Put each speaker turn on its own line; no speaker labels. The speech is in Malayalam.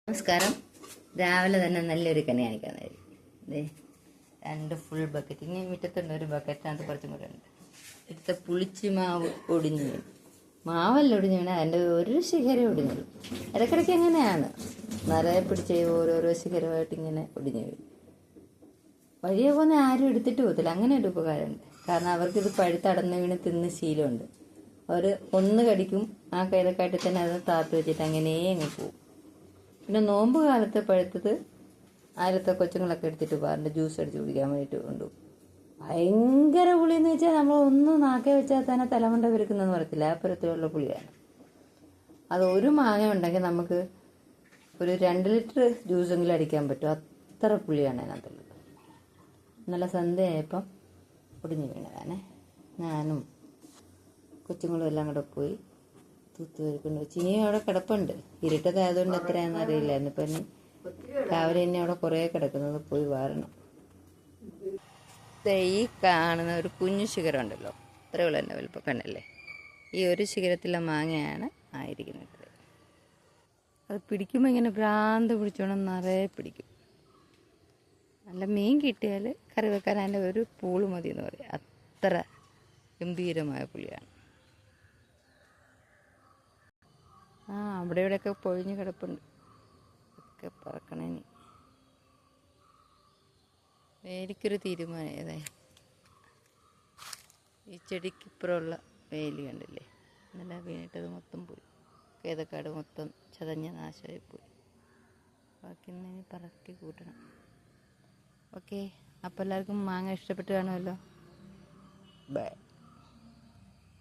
നമസ്കാരം. രാവിലെ തന്നെ നല്ലൊരു കനി കാണിക്കാന്നായിരുന്നു. ഇതേ 2 ഫുൾ ബക്കറ്റ്. ഇനി മുറ്റത്തുണ്ട് ഒരു ബക്കറ്റിനകത്ത് കുറച്ചും കൂടെ ഉണ്ട്. ഇവിടുത്തെ പുളിച്ചി മാവ് ഒടിഞ്ഞു വീണു. മാവല്ല ഒടിഞ്ഞു വീണ അതിൻ്റെ ഒരു ശിഖരം ഒടിഞ്ഞു. ഇടയ്ക്കിടയ്ക്ക് എങ്ങനെയാണ് നിറയെ പിടിച്ച് ഓരോരോ ശിഖരമായിട്ട് ഇങ്ങനെ ഒടിഞ്ഞു വീഴും. വഴിയെ പോകുന്ന ആരും എടുത്തിട്ട് പോകത്തില്ല. അങ്ങനെ ഒരു ഉപകാരമുണ്ട്. കാരണം അവർക്കിത് പഴുത്തടന്ന് വീണ് തിന്ന് ശീലമുണ്ട്. അവർ ഒന്ന് കടിക്കും, ആ കൈതക്കാട്ടിൽ തന്നെ അത് താത്ത് വെച്ചിട്ട് അങ്ങനെ അങ്ങ് പോകും. പിന്നെ നോമ്പ് കാലത്ത് പഴുത്തത് അതിലത്തെ കൊച്ചുങ്ങളൊക്കെ എടുത്തിട്ട് പോകാറുണ്ട്, ജ്യൂസ് അടിച്ച് കുടിക്കാൻ വേണ്ടിയിട്ട് കൊണ്ടുപോകും. ഭയങ്കര പുളിയെന്ന് വെച്ചാൽ നമ്മൾ ഒന്ന് നാക്കെ വെച്ചാൽ തന്നെ തലമണ്ട പെരുക്കുന്നതെന്ന് പറയത്തില്ല, ആ പരത്തിലുള്ള പുളിയാണ്. അത് ഒരു മാങ്ങ ഉണ്ടെങ്കിൽ നമുക്ക് ഒരു 2 ലിറ്റർ ജ്യൂസെങ്കിലും അടിക്കാൻ പറ്റും, അത്ര പുളിയാണ് അതിനകത്തുള്ളത്. നല്ല സന്ധ്യയായപ്പം ഒടിഞ്ഞു വീണതാണേ. ഞാനും കൊച്ചുങ്ങളും എല്ലാം കൂടെ പോയി തൂത്ത് വരിക്കൊണ്ട് വെച്ച്. ഇനിയും അവിടെ കിടപ്പുണ്ട്. ഇരുട്ടതായതുകൊണ്ട് എത്രയാണെന്ന് അറിയില്ലായിരുന്നു. ഇപ്പം ഇനി രാവിലെ തന്നെ അവിടെ കുറേ കിടക്കുന്നത് പോയി വാരണം. ഈ കാണുന്ന ഒരു കുഞ്ഞു ശിഖരം ഉണ്ടല്ലോ, അത്രയുള്ള തന്നെ വലുപ്പം കണ്ടല്ലേ. ഈ ഒരു ശിഖരത്തിലെ മാങ്ങയാണ് ആയിരിക്കുന്നത്. അത് പിടിക്കുമ്പോൾ ഇങ്ങനെ ഭ്രാന്ത് പിടിച്ചോണം നിറയെ പിടിക്കും. നല്ല മീൻ കിട്ടിയാൽ കറി വെക്കാൻ അതിൻ്റെ ഒരു പൂള് മതി എന്ന് പറയും, അത്ര ഗംഭീരമായ പുളിയാണ്. അവിടെ ഇവിടെയൊക്കെ പൊഴിഞ്ഞ് കിടപ്പുണ്ട്, ഒക്കെ പറക്കണേ. വേലിക്കൊരു തീരുമാനം ഏതായി. ഈ ചെടിക്കിപ്പുറമുള്ള വേലി കണ്ടില്ലേ, ഇന്നലെ വീണിട്ടത് മൊത്തം പോയി. കേതക്കാട് മൊത്തം ചതഞ്ഞ നാശമായി പോയി. ബാക്കി ഇനി പറക്കി കൂട്ടണം. ഓക്കെ, അപ്പോൾ എല്ലാവർക്കും മാങ്ങ ഇഷ്ടപ്പെട്ട് കാണുമല്ലോ. ബൈ.